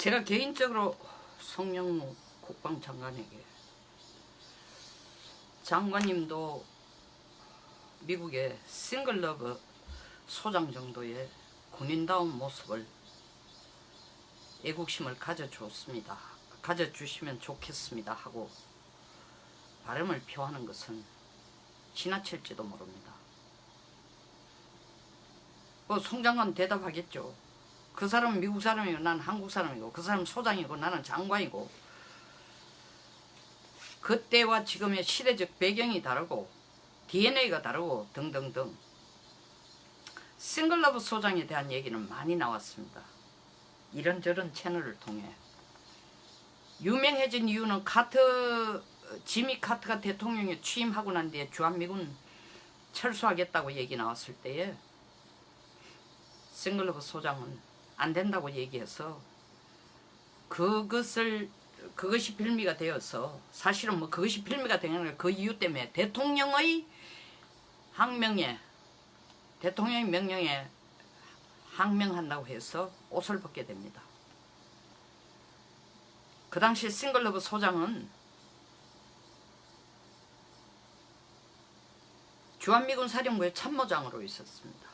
제가 개인적으로 송영무 국방장관에게 장관님도 미국의 싱글러브 소장 정도의 군인다운 모습을 애국심을 가져주시면 좋겠습니다 하고 바람을 표하는 것은 지나칠지도 모릅니다. 송 장관 대답하겠죠. 그 사람은 미국 사람이고 나는 한국 사람이고 그 사람은 소장이고 나는 장관이고 그때와 지금의 시대적 배경이 다르고 DNA가 다르고 등등등 싱글러브 소장에 대한 얘기는 많이 나왔습니다. 이런저런 채널을 통해 유명해진 이유는 지미 카트가 대통령에 취임하고 난 뒤에 주한미군 철수하겠다고 얘기 나왔을 때에 싱글러브 소장은 안 된다고 얘기해서 그것이 빌미가 되어서 사실은 뭐 그것이 빌미가 되는 그 이유 때문에 대통령의 명령에 항명한다고 해서 옷을 벗게 됩니다. 그 당시 싱글러브 소장은 주한미군 사령부의 참모장으로 있었습니다.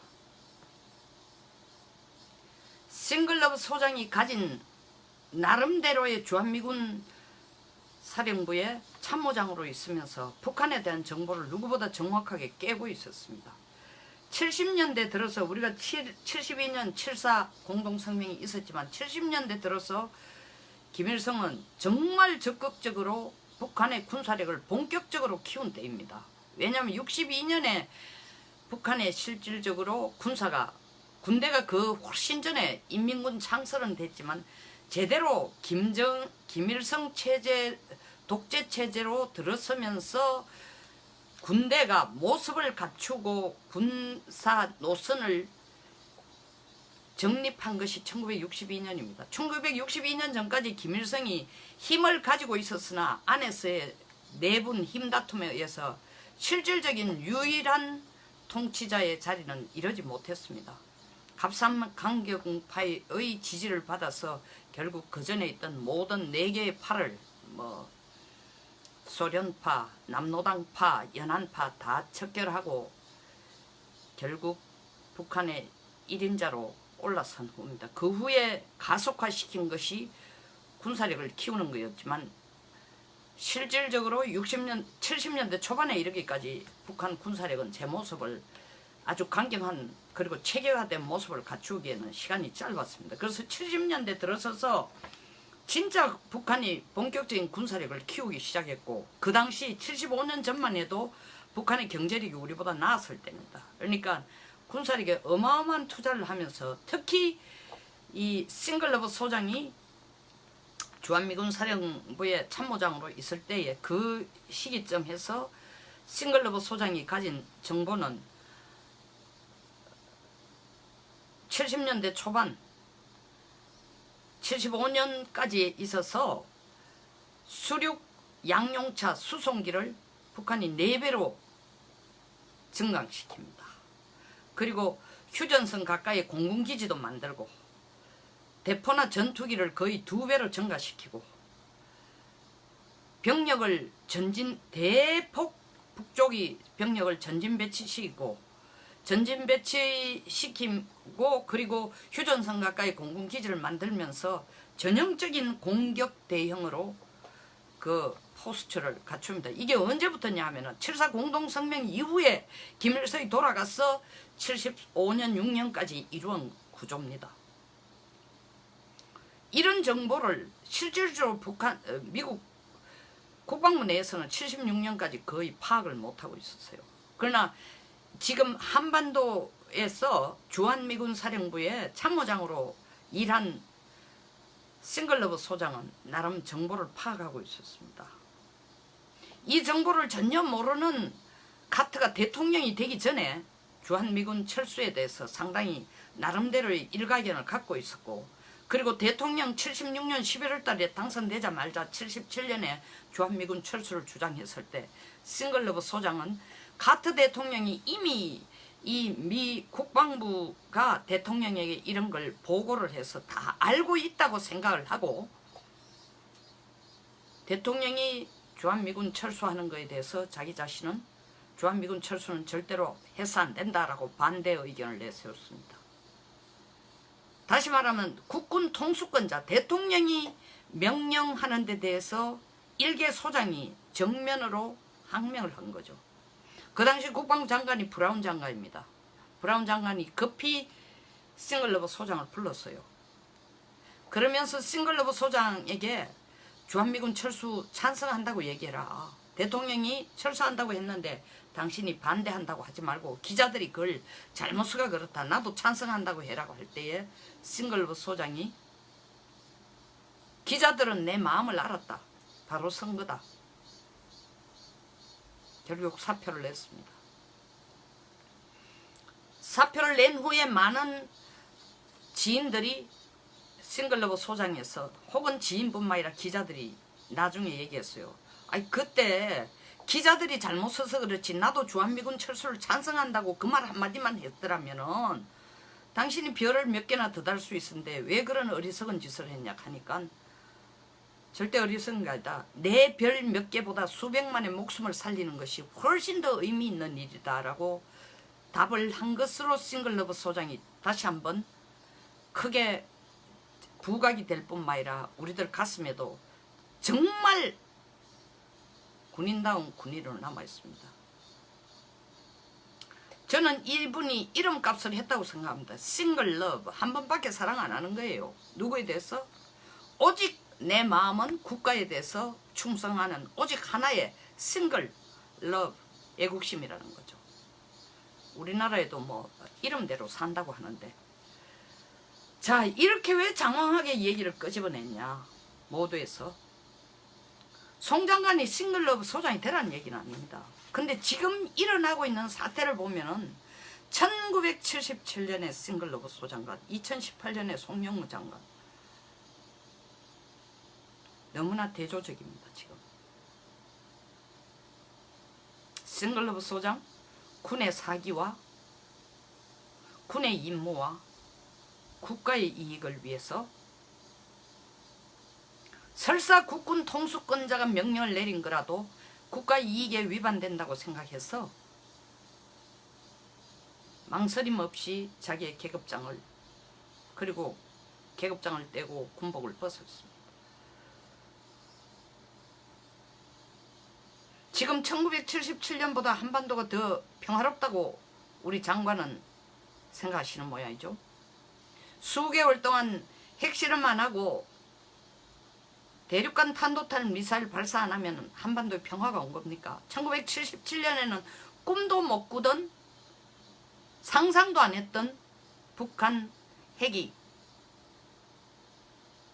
싱글러브 소장이 가진 나름대로의 주한미군 사령부의 참모장으로 있으면서 북한에 대한 정보를 누구보다 정확하게 깨고 있었습니다. 70년대 들어서 우리가 72년 7.4 공동성명이 있었지만 70년대 들어서 김일성은 정말 적극적으로 북한의 군사력을 본격적으로 키운 때입니다. 왜냐하면 62년에 북한에 실질적으로 군대가 그 훨씬 전에 인민군 창설은 됐지만 제대로 김일성 체제 독재 체제로 들어서면서 군대가 모습을 갖추고 군사 노선을 정립한 것이 1962년입니다. 1962년 전까지 김일성이 힘을 가지고 있었으나 안에서의 내분 힘다툼에 의해서 실질적인 유일한 통치자의 자리는 이루지 못했습니다. 갑산강경파의 지지를 받아서 결국 그 전에 있던 모든 4개의 파를 소련파, 남노당파, 연안파 다 척결하고 결국 북한의 1인자로 올라선 겁니다. 그 후에 가속화시킨 것이 군사력을 키우는 거였지만 실질적으로 70년대 초반에 이르기까지 북한 군사력은 제 모습을 아주 강경한 그리고 체계화된 모습을 갖추기에는 시간이 짧았습니다. 그래서 70년대 들어서서 진짜 북한이 본격적인 군사력을 키우기 시작했고 그 당시 75년 전만 해도 북한의 경제력이 우리보다 나았을 때입니다. 그러니까 군사력에 어마어마한 투자를 하면서 특히 이 싱글러브 소장이 주한미군 사령부의 참모장으로 있을 때에 그 시기점 해서 싱글러브 소장이 가진 정보는 70년대 초반 75년까지 있어서 수륙 양용차 수송기를 북한이 4배로 증강시킵니다. 그리고 휴전선 가까이 공군기지도 만들고 대포나 전투기를 거의 2배로 증가시키고 병력을 대폭 북쪽이 병력을 전진 배치시키고 그리고 휴전선 가까이 공군기지를 만들면서 전형적인 공격 대형으로 그 포스처를 갖춥니다. 이게 언제부터냐 하면은 7.4 공동성명 이후에 김일성이 돌아가서 75년 6년까지 이루은 구조입니다. 이런 정보를 실질적으로 미국 국방부 내에서는 76년까지 거의 파악을 못하고 있었어요. 그러나 지금 한반도에서 주한미군 사령부의 참모장으로 일한 싱글러브 소장은 나름 정보를 파악하고 있었습니다. 이 정보를 전혀 모르는 카트가 대통령이 되기 전에 주한미군 철수에 대해서 상당히 나름대로의 일가견을 갖고 있었고 그리고 대통령 76년 11월 달에 당선되자마자 77년에 주한미군 철수를 주장했을 때 싱글러브 소장은 카트 대통령이 이미 이 미 국방부가 대통령에게 이런 걸 보고를 해서 다 알고 있다고 생각을 하고 대통령이 주한미군 철수하는 것에 대해서 자기 자신은 주한미군 철수는 절대로 해서 안 된다라고 반대 의견을 내세웠습니다. 다시 말하면 국군 통수권자 대통령이 명령하는 데 대해서 일개 소장이 정면으로 항명을 한 거죠. 그 당시 국방부 장관이 브라운 장관입니다. 브라운 장관이 급히 싱글러버 소장을 불렀어요. 그러면서 싱글러버 소장에게 주한미군 철수 찬성한다고 얘기해라. 대통령이 철수한다고 했는데 당신이 반대한다고 하지 말고 기자들이 그걸 잘못수가 그렇다. 나도 찬성한다고 해라고 할 때에 싱글러버 소장이 기자들은 내 마음을 알았다. 바로 선거다. 결국 사표를 냈습니다. 사표를 낸 후에 많은 지인들이 싱글러버 소장에서 혹은 지인뿐만 아니라 기자들이 나중에 얘기했어요. 아니 그때 기자들이 잘못 써서 그렇지 나도 주한미군 철수를 찬성한다고 그 말 한마디만 했더라면은 당신이 별을 몇 개나 더 달 수 있었는데 왜 그런 어리석은 짓을 했냐 하니까 절대 어리석은 게 아니다. 내 별 몇 개보다 수백만의 목숨을 살리는 것이 훨씬 더 의미 있는 일이다라고 답을 한 것으로 싱글러버 소장이 다시 한번 크게 부각이 될 뿐만 아니라 우리들 가슴에도 정말 군인다운 군인으로 남아있습니다. 저는 이분이 이름값을 했다고 생각합니다. 싱글러브 한 번밖에 사랑 안 하는 거예요. 누구에 대해서? 오직 내 마음은 국가에 대해서 충성하는 오직 하나의 싱글러브 애국심이라는 거죠. 우리나라에도 뭐 이름대로 산다고 하는데 자 이렇게 왜 장황하게 얘기를 끄집어냈냐 모두에서 송 장관이 싱글러브 소장이 되라는 얘기는 아닙니다. 근데 지금 일어나고 있는 사태를 보면은 1977년에 싱글러브 소장관 2018년에 송영무 장관 너무나 대조적입니다. 지금 싱글러브 소장 군의 사기와 군의 임무와 국가의 이익을 위해서 설사 국군 통수권자가 명령을 내린 거라도 국가 이익에 위반된다고 생각해서 망설임 없이 자기의 계급장을 그리고 계급장을 떼고 군복을 벗었습니다. 지금 1977년보다 한반도가 더 평화롭다고 우리 장관은 생각하시는 모양이죠. 수개월 동안 핵실험 안 하고 대륙간 탄도탄 미사일 발사 안 하면 한반도에 평화가 온 겁니까? 1977년에는 꿈도 못 꾸던 상상도 안 했던 북한 핵이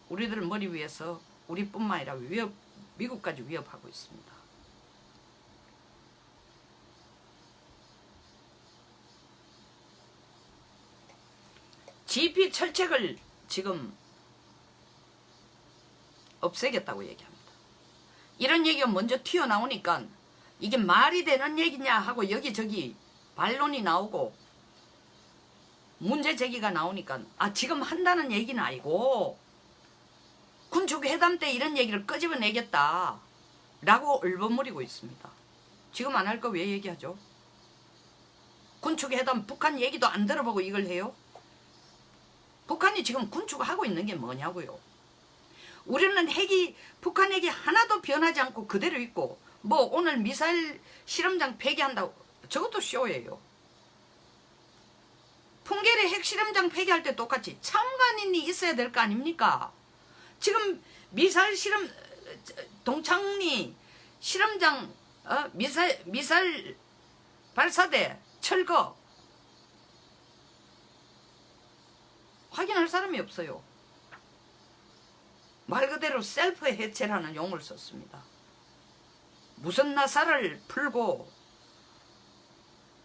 우리들 머리 위에서 우리뿐만 아니라 미국까지 위협하고 있습니다. GP 철책을 지금 없애겠다고 얘기합니다. 이런 얘기가 먼저 튀어나오니까 이게 말이 되는 얘기냐 하고 여기저기 반론이 나오고 문제 제기가 나오니까 아 지금 한다는 얘기는 아니고 군축회담 때 이런 얘기를 끄집어내겠다 라고 얼버무리고 있습니다. 지금 안 할 거 왜 얘기하죠? 군축회담 북한 얘기도 안 들어보고 이걸 해요? 북한이 지금 군축하고 있는 게 뭐냐고요. 우리는 북한 핵이 하나도 변하지 않고 그대로 있고 뭐 오늘 미사일 실험장 폐기한다고 저것도 쇼예요. 풍계리 핵실험장 폐기할 때 똑같이 참관인이 있어야 될 거 아닙니까? 지금 미사일 실험 동창리 실험장 미사일 발사대 철거 확인할 사람이 없어요. 말 그대로 셀프 해체라는 용어를 썼습니다. 무슨 나사를 풀고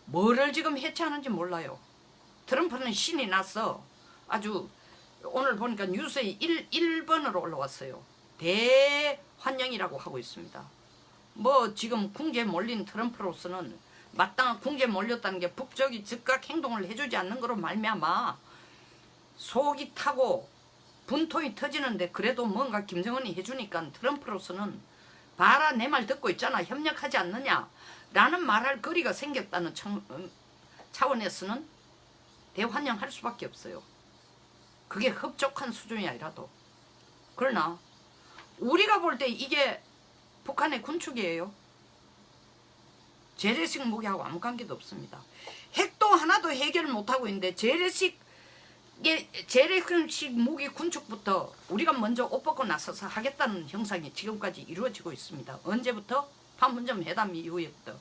뭐를 지금 해체하는지 몰라요. 트럼프는 신이 났어. 아주 오늘 보니까 뉴스에 1번으로 올라왔어요. 대환영이라고 하고 있습니다. 뭐 지금 궁지에 몰린 트럼프로서는 마땅한 궁지에 몰렸다는 게 북쪽이 즉각 행동을 해주지 않는 거로 말미암아 속이 타고 분통이 터지는데 그래도 뭔가 김정은이 해주니까 트럼프로서는 봐라 내 말 듣고 있잖아 협력하지 않느냐 라는 말할 거리가 생겼다는 차원에서는 대환영할 수밖에 없어요. 그게 흡족한 수준이 아니라도. 그러나 우리가 볼 때 이게 북한의 군축이에요. 재래식 무기하고 아무 관계도 없습니다. 핵도 하나도 해결 못하고 있는데 재래식 무기 군축부터 우리가 먼저 옷 벗고 나서서 하겠다는 형상이 지금까지 이루어지고 있습니다. 언제부터? 판문점 회담 이후에부터.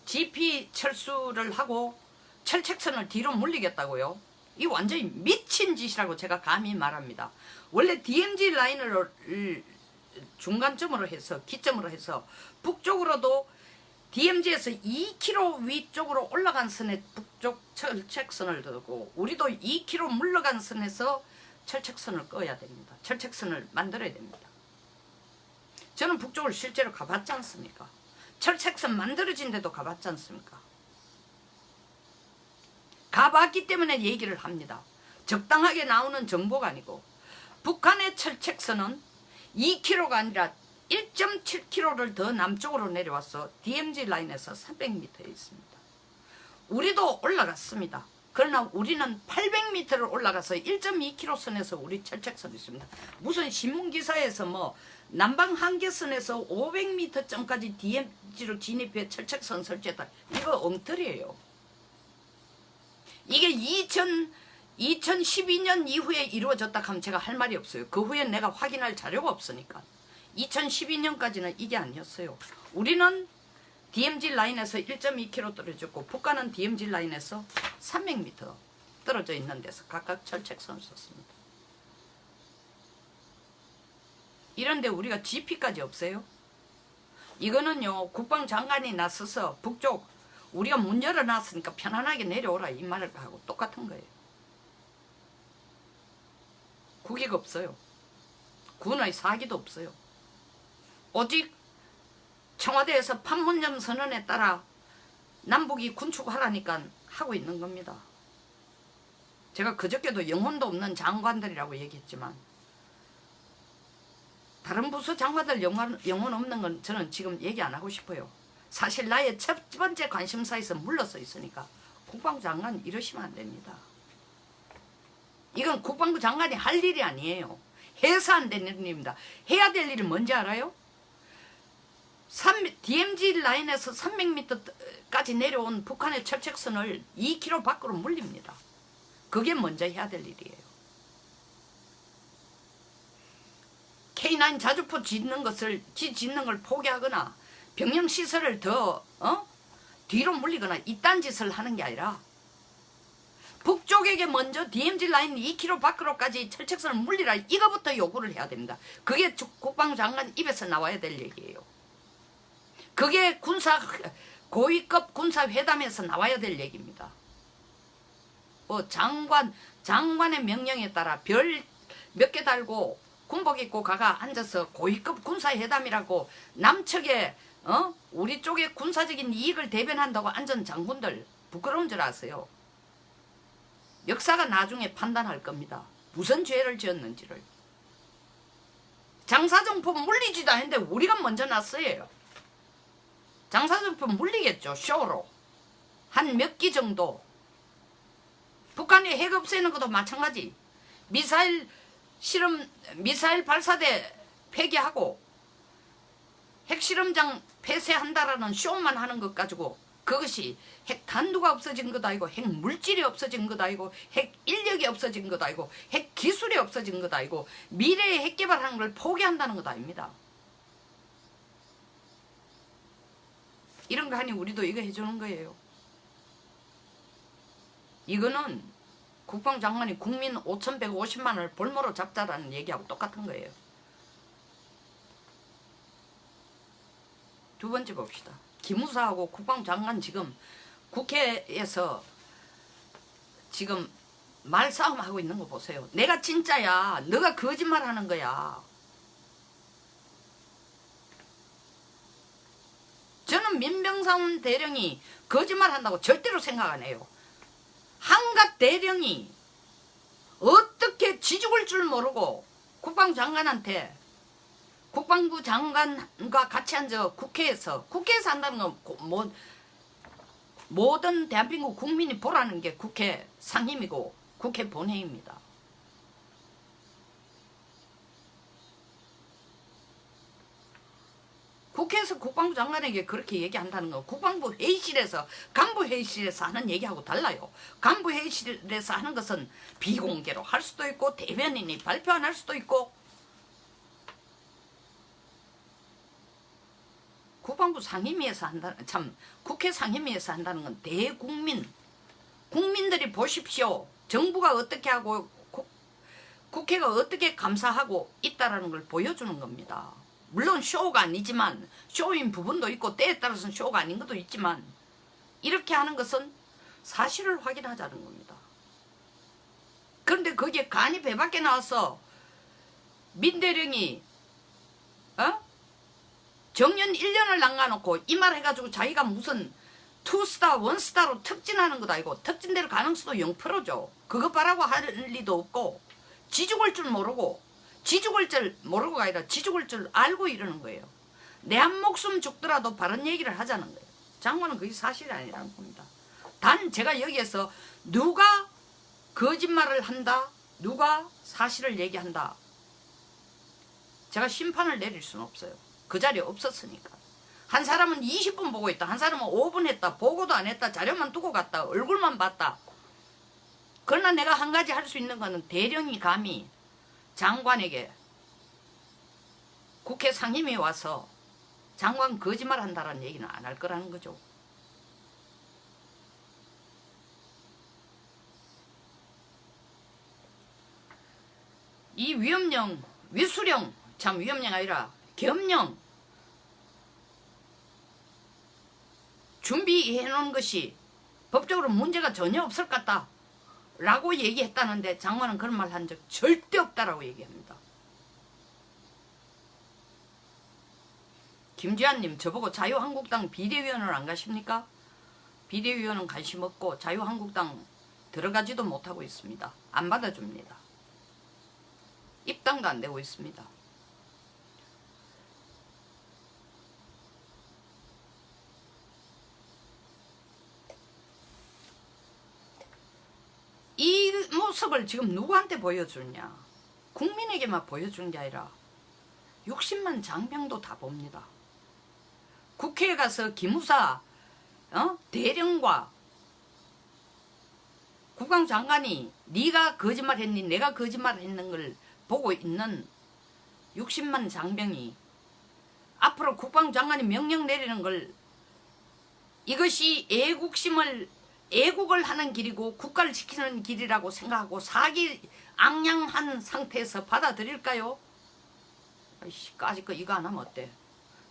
GP 철수를 하고 철책선을 뒤로 물리겠다고요? 이 완전히 미친 짓이라고 제가 감히 말합니다. 원래 DMZ 라인을 중간점으로 해서 기점으로 해서 북쪽으로도 DMZ에서 2km 위쪽으로 올라간 선에 북쪽 철책선을 두고 우리도 2km 물러간 선에서 철책선을 꺼야 됩니다. 철책선을 만들어야 됩니다. 저는 북쪽을 실제로 가봤지 않습니까? 철책선 만들어진 데도 가봤지 않습니까? 가봤기 때문에 얘기를 합니다. 적당하게 나오는 정보가 아니고 북한의 철책선은 2km가 아니라 1.7km를 더 남쪽으로 내려와서 DMZ 라인에서 300m에 있습니다. 우리도 올라갔습니다. 그러나 우리는 800m를 올라가서 1.2km 선에서 우리 철책선이 있습니다. 무슨 신문기사에서 뭐 남방 한계선에서 500m쯤까지 DMZ로 진입해 철책선 설치했다. 이거 엉터리예요. 이게 2012년 이후에 이루어졌다 하면 제가 할 말이 없어요. 그 후에 내가 확인할 자료가 없으니까. 2012년까지는 이게 아니었어요. 우리는 DMZ 라인에서 1.2km 떨어졌고 북한은 DMZ 라인에서 300m 떨어져 있는 데서 각각 철책선을 썼습니다. 이런데 우리가 GP까지 없어요? 이거는요 국방장관이 나서서 북쪽 우리가 문 열어놨으니까 편안하게 내려오라 이 말을 하고 똑같은 거예요. 국익 없어요. 군의 사기도 없어요. 오직 청와대에서 판문점 선언에 따라 남북이 군축하라니까 하고 있는 겁니다. 제가 그저께도 영혼도 없는 장관들이라고 얘기했지만 다른 부서 장관들 영혼 없는 건 저는 지금 얘기 안 하고 싶어요. 사실 나의 첫 번째 관심사에서 물러서 있으니까 국방부 장관 이러시면 안 됩니다. 이건 국방부 장관이 할 일이 아니에요. 해서 안 되는 일입니다. 해야 될 일이 뭔지 알아요? DMZ 라인에서 300m까지 내려온 북한의 철책선을 2km 밖으로 물립니다. 그게 먼저 해야 될 일이에요. K9 자주포 짓는 걸 포기하거나 병영시설을 더 뒤로 물리거나 이딴 짓을 하는 게 아니라 북쪽에게 먼저 DMZ 라인 2km 밖으로까지 철책선을 물리라 이거부터 요구를 해야 됩니다. 그게 국방부 장관 입에서 나와야 될 얘기예요. 그게 고위급 군사회담에서 나와야 될 얘기입니다. 장관의 명령에 따라 별 몇 개 달고 군복 입고 가가 앉아서 고위급 군사회담이라고 남측에 우리 쪽의 군사적인 이익을 대변한다고 앉은 장군들 부끄러운 줄 아세요? 역사가 나중에 판단할 겁니다. 무슨 죄를 지었는지를. 장사정포 물리지도 않는데 우리가 먼저 났어요. 장사정포 물리겠죠. 쇼로. 한 몇 기 정도. 북한이 핵 없애는 것도 마찬가지. 미사일 발사대 폐기하고 핵실험장 폐쇄한다라는 쇼만 하는 것 가지고 그것이 핵 단두가 없어진 것도 아니고 핵 물질이 없어진 것도 아니고 핵 인력이 없어진 것도 아니고 핵 기술이 없어진 것도 아니고 미래에 핵 개발하는 걸 포기한다는 것도 아닙니다. 이런 거 하니 우리도 이거 해주는 거예요. 이거는 국방장관이 국민 5,150만을 볼모로 잡자라는 얘기하고 똑같은 거예요. 두 번째 봅시다. 기무사하고 국방장관 지금 국회에서 지금 말싸움하고 있는 거 보세요. 내가 진짜야. 너가 거짓말하는 거야. 저는 민병삼 대령이 거짓말한다고 절대로 생각 안 해요. 한갓 대령이 어떻게 지죽을 줄 모르고 국방부 장관한테 국방부 장관과 같이 앉아 국회에서 한다는 건 모든 대한민국 국민이 보라는 게 국회 상임이고 국회 본회의입니다. 국회에서 국방부 장관에게 그렇게 얘기한다는 건 국방부 회의실에서 간부 회의실에서 하는 얘기하고 달라요. 간부 회의실에서 하는 것은 비공개로 할 수도 있고 대변인이 발표 안 할 수도 있고 국방부 상임위에서 한다는 국회 상임위에서 한다는 건 국민들이 보십시오. 정부가 어떻게 하고 국회가 어떻게 감사하고 있다라는 걸 보여주는 겁니다. 물론 쇼가 아니지만 쇼인 부분도 있고 때에 따라서는 쇼가 아닌 것도 있지만 이렇게 하는 것은 사실을 확인하자는 겁니다. 그런데 거기에 간이 배 밖에 나와서 민대령이 정년 1년을 남겨놓고 이 말 해가지고 자기가 무슨 2스타, 1스타로 특진하는 것도 아니고 특진될 가능성도 0%죠. 그것 바라고 할 리도 없고 지죽을 줄 모르고 지죽을 줄 모르고가 아니라 지죽을 줄 알고 이러는 거예요. 내 한 목숨 죽더라도 바른 얘기를 하자는 거예요. 장관은 그게 사실이 아니라는 겁니다. 단 제가 여기에서 누가 거짓말을 한다, 누가 사실을 얘기한다, 제가 심판을 내릴 수는 없어요. 그 자리에 없었으니까. 한 사람은 20분 보고 있다, 한 사람은 5분 했다, 보고도 안 했다, 자료만 두고 갔다, 얼굴만 봤다. 그러나 내가 한 가지 할 수 있는 거는 대령이 감히 장관에게 국회 상임위에 와서 장관 거짓말 한다라는 얘기는 안 할 거라는 거죠. 이 위험령, 위수령, 참 위험령 아니라 겸령 준비해 놓은 것이 법적으로 문제가 전혀 없을 것 같다 라고 얘기했다는데 장관은 그런 말 한 적 절대 없다라고 얘기합니다. 김지한님 저보고 자유한국당 비대위원을 안 가십니까? 비대위원은 관심 없고 자유한국당 들어가지도 못하고 있습니다. 안 받아줍니다. 입당도 안 되고 있습니다. 이 모습을 지금 누구한테 보여주냐? 국민에게만 보여주는 게 아니라 60만 장병도 다 봅니다. 국회에 가서 기무사 대령과 국방장관이 네가 거짓말했니 내가 거짓말했는 걸 보고 있는 60만 장병이 앞으로 국방장관이 명령 내리는 걸 이것이 애국을 하는 길이고 국가를 지키는 길이라고 생각하고 사기앙양한 상태에서 받아들일까요? 아이씨, 까짓 거 이거 안 하면 어때?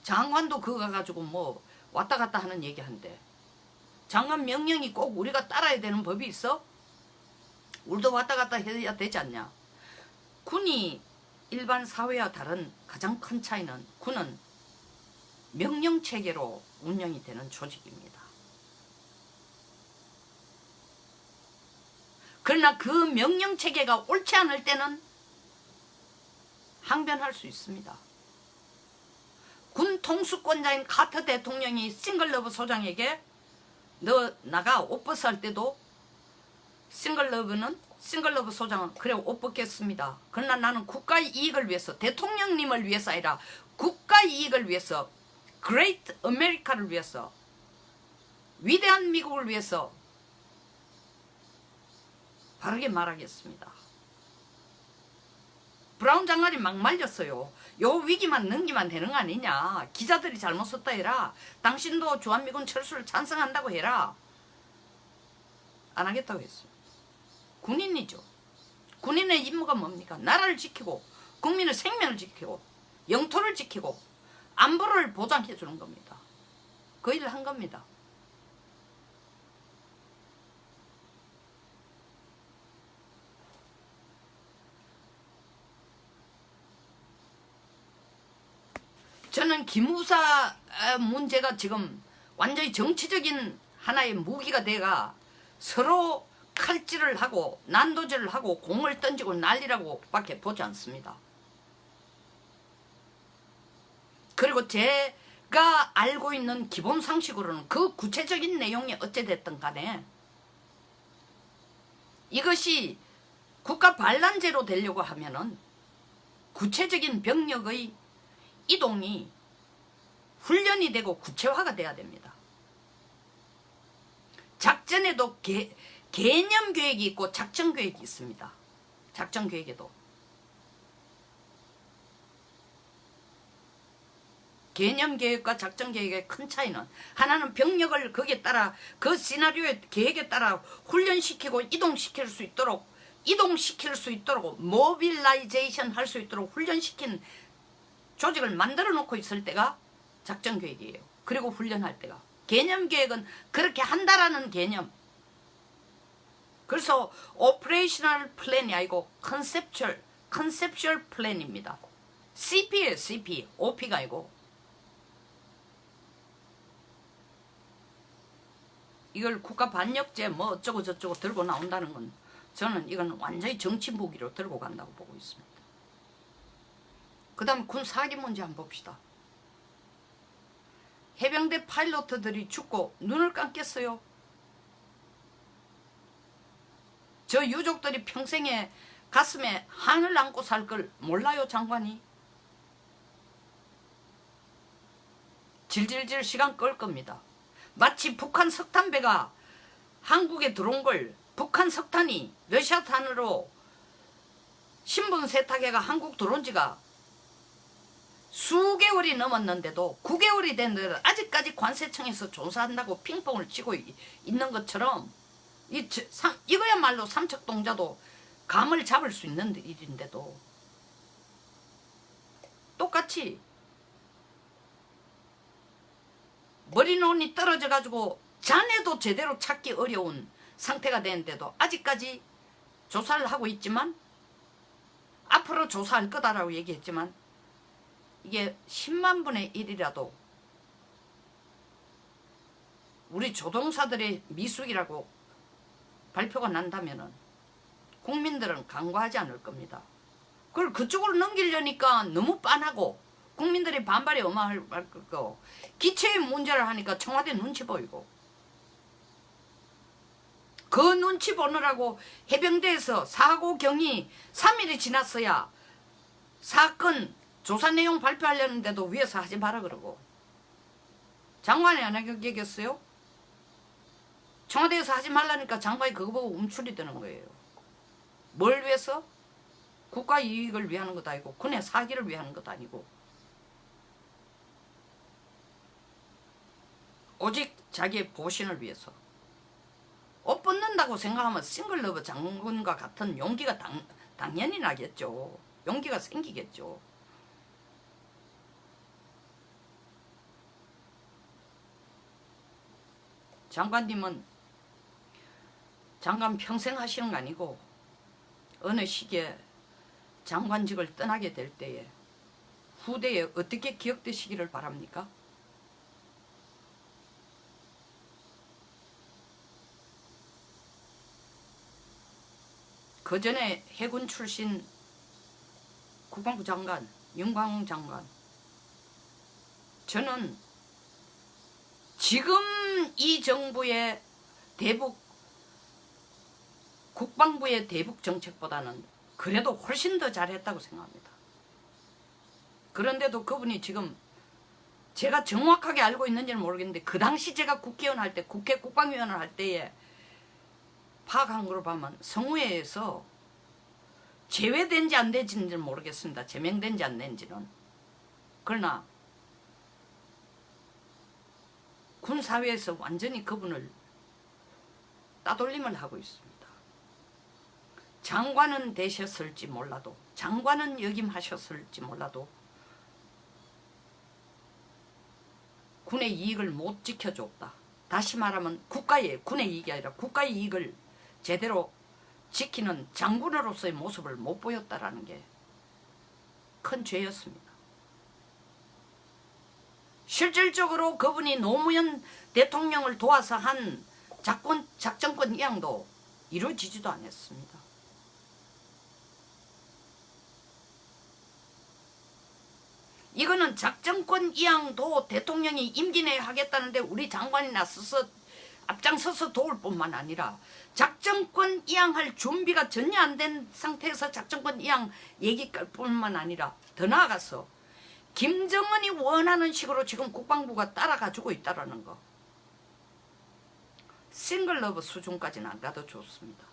장관도 그거 가지고 뭐 왔다 갔다 하는 얘기 한대. 장관 명령이 꼭 우리가 따라야 되는 법이 있어? 우리도 왔다 갔다 해야 되지 않냐? 군이 일반 사회와 다른 가장 큰 차이는 군은 명령체계로 운영이 되는 조직입니다. 그러나 그 명령체계가 옳지 않을 때는 항변할 수 있습니다. 군 통수권자인 카터 대통령이 싱글러브 소장에게 너 나가 옷 벗어 할 때도 싱글러브 소장은 그래 옷 벗겠습니다. 그러나 나는 국가의 이익을 위해서 대통령님을 위해서 아니라 국가의 이익을 위해서 Great America를 위해서 위대한 미국을 위해서 바르게 말하겠습니다. 브라운 장관이 막 말렸어요. 요 위기만 넘기면 되는 거 아니냐. 기자들이 잘못 썼다 해라. 당신도 주한미군 철수를 찬성한다고 해라. 안 하겠다고 했어요. 군인이죠. 군인의 임무가 뭡니까? 나라를 지키고 국민의 생명을 지키고 영토를 지키고 안보를 보장해 주는 겁니다. 그 일을 한 겁니다. 저는 기무사 문제가 지금 완전히 정치적인 하나의 무기가 돼가 서로 칼질을 하고 난도질을 하고 공을 던지고 난리라고 밖에 보지 않습니다. 그리고 제가 알고 있는 기본 상식으로는 그 구체적인 내용이 어찌됐든 간에 이것이 국가 반란제로 되려고 하면은 구체적인 병력의 이동이 훈련이 되고 구체화가 돼야 됩니다. 작전에도 개념 계획이 있고 작전 계획이 있습니다. 작전 계획에도 개념 계획과 작전 계획의 큰 차이는 하나는 병력을 거기에 따라 그 시나리오의 계획에 따라 훈련시키고 이동시킬 수 있도록 모빌라이제이션 할 수 있도록 훈련시킨 조직을 만들어 놓고 있을 때가 작전 계획이에요. 그리고 훈련할 때가 개념 계획은 그렇게 한다라는 개념. 그래서 오퍼레이셔널 플랜이 아니고 컨셉츄얼 플랜입니다. CP예요. CP. OP가 아니고. 이걸 국가 반역죄 뭐 어쩌고 저쩌고 들고 나온다는 건 저는 이건 완전히 정치 무기로 들고 간다고 보고 있습니다. 그 다음 군 사기 문제 한번 봅시다. 해병대 파일로트들이 죽고 눈을 감겠어요. 저 유족들이 평생에 가슴에 한을 안고 살 걸 몰라요, 장관이? 질질질 시간 끌 겁니다. 마치 북한 석탄배가 한국에 들어온 걸 북한 석탄이 러시아탄으로 신분 세탁해가 한국 들어온 지가 수개월이 넘었는데도 9개월이 됐는데도 아직까지 관세청에서 조사한다고 핑퐁을 치고 있는 것처럼 이거야말로 삼척동자도 감을 잡을 수 있는 일인데도 똑같이 머리눈이 떨어져 가지고 자네도 제대로 찾기 어려운 상태가 되는데도 아직까지 조사를 하고 있지만 앞으로 조사할 거다라고 얘기했지만 이게 10만 분의 1이라도 우리 조동사들의 미숙이라고 발표가 난다면은 국민들은 간과하지 않을 겁니다. 그걸 그쪽으로 넘기려니까 너무 빤하고 국민들이 반발이 어마할 거고 기체의 문제를 하니까 청와대 눈치 보이고 그 눈치 보느라고 해병대에서 사고 경위 3일이 지났어야 사건 조사 내용 발표하려는데도 위에서 하지 마라 그러고 장관이 안 하겠어요? 청와대에서 하지 말라니까 장관이 그거 보고 움츠리 드는 거예요. 뭘 위해서? 국가 이익을 위하는 것도 아니고 군의 사기를 위하는 것도 아니고 오직 자기의 보신을 위해서 옷 벗는다고 생각하면 싱글러브 장군과 같은 용기가 당연히 나겠죠. 용기가 생기겠죠. 장관님은 장관 평생 하시는 거 아니고 어느 시기에 장관직을 떠나게 될 때에 후대에 어떻게 기억되시기를 바랍니까? 그 전에 해군 출신 국방부 장관, 윤광홍 장관 저는 지금 이 정부의 대북 국방부의 대북 정책보다는 그래도 훨씬 더 잘했다고 생각합니다. 그런데도 그분이 지금 제가 정확하게 알고 있는지는 모르겠는데 그 당시 제가 국회의원 할 때 국회 국방위원을 할 때에 파악한 걸로 보면 성우회에서 제외된지 안 된지는 모르겠습니다. 제명된지 안 된지는. 그러나 군사회에서 완전히 그분을 따돌림을 하고 있습니다. 장관은 되셨을지 몰라도 장관은 역임하셨을지 몰라도 군의 이익을 못 지켜줬다. 다시 말하면 군의 이익이 아니라 국가의 이익을 제대로 지키는 장군으로서의 모습을 못 보였다라는 게 큰 죄였습니다. 실질적으로 그분이 노무현 대통령을 도와서 한 작전권 이양도 이루어지지도 않았습니다. 이거는 작전권 이양도 대통령이 임기 내에 하겠다는데 우리 장관이 나서서 앞장서서 도울 뿐만 아니라 작전권 이양할 준비가 전혀 안 된 상태에서 작전권 이양 얘기할 뿐만 아니라 더 나아가서 김정은이 원하는 식으로 지금 국방부가 따라가지고 있다는 거. 싱글러브 수준까지는 안 가도 좋습니다.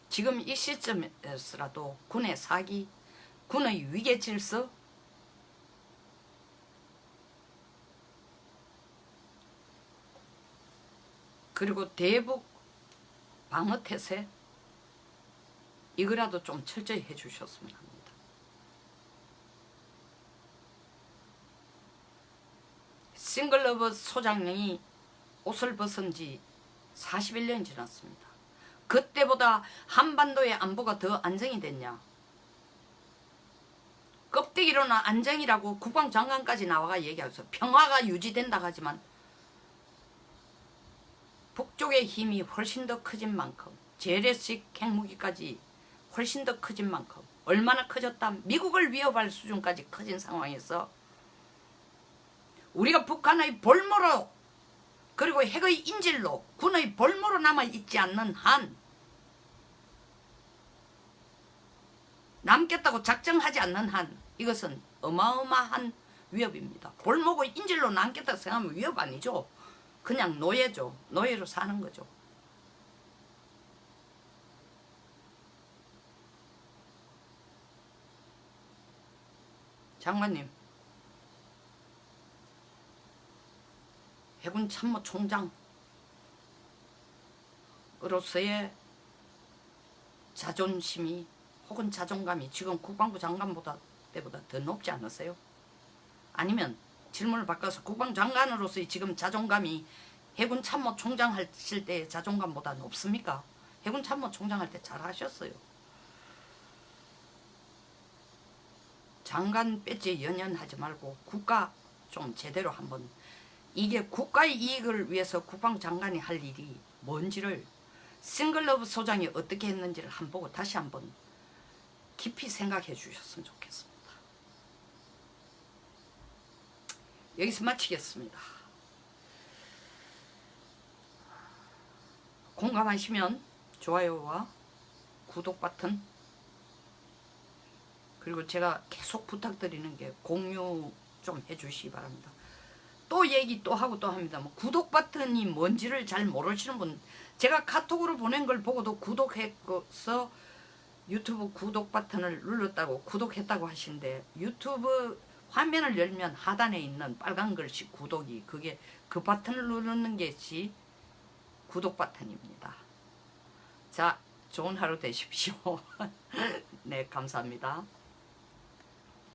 지금 이 시점에서라도 군의 사기, 군의 위계 질서, 그리고 대북 방어 태세, 이거라도 좀 철저히 해주셨으면 합니다. 싱글러브 소장령이 옷을 벗은 지 41년이 지났습니다. 그때보다 한반도의 안보가 더 안정이 됐냐? 껍데기로는 안정이라고 국방장관까지 나와가 얘기하면서 평화가 유지된다 하지만 북쪽의 힘이 훨씬 더 커진 만큼 재래식 핵무기까지 훨씬 더 커진 만큼 얼마나 커졌다? 미국을 위협할 수준까지 커진 상황에서 우리가 북한의 볼모로 그리고 핵의 인질로 군의 볼모로 남아있지 않는 한 남겠다고 작정하지 않는 한 이것은 어마어마한 위협입니다. 볼모고 인질로 남겠다고 생각하면 위협 아니죠. 그냥 노예죠. 노예로 사는 거죠. 장관님, 해군 참모총장으로서의 자존심이 혹은 자존감이 지금 국방부 장관보다 때보다 더 높지 않으세요? 아니면 질문을 바꿔서 국방장관으로서의 지금 자존감이 해군 참모총장 하실 때의 자존감보다 높습니까? 해군 참모총장 할 때 잘하셨어요. 장관 배지 연연하지 말고 국가 좀 제대로 한번, 이게 국가의 이익을 위해서 국방장관이 할 일이 뭔지를 싱글러브 소장이 어떻게 했는지를 한번 보고 다시 한번 깊이 생각해 주셨으면 좋겠습니다. 여기서 마치겠습니다. 공감하시면 좋아요와 구독 버튼, 그리고 제가 계속 부탁드리는 게 공유 좀 해주시기 바랍니다. 또 얘기 또 하고 또 합니다. 뭐 구독 버튼이 뭔지를 잘 모르시는 분, 제가 카톡으로 보낸 걸 보고도 구독해서 유튜브 구독 버튼을 눌렀다고 구독했다고 하시는데, 유튜브 화면을 열면 하단에 있는 빨간 글씨 구독이, 그게 그 버튼을 누르는 것이 구독 버튼입니다. 자, 좋은 하루 되십시오. 네, 감사합니다.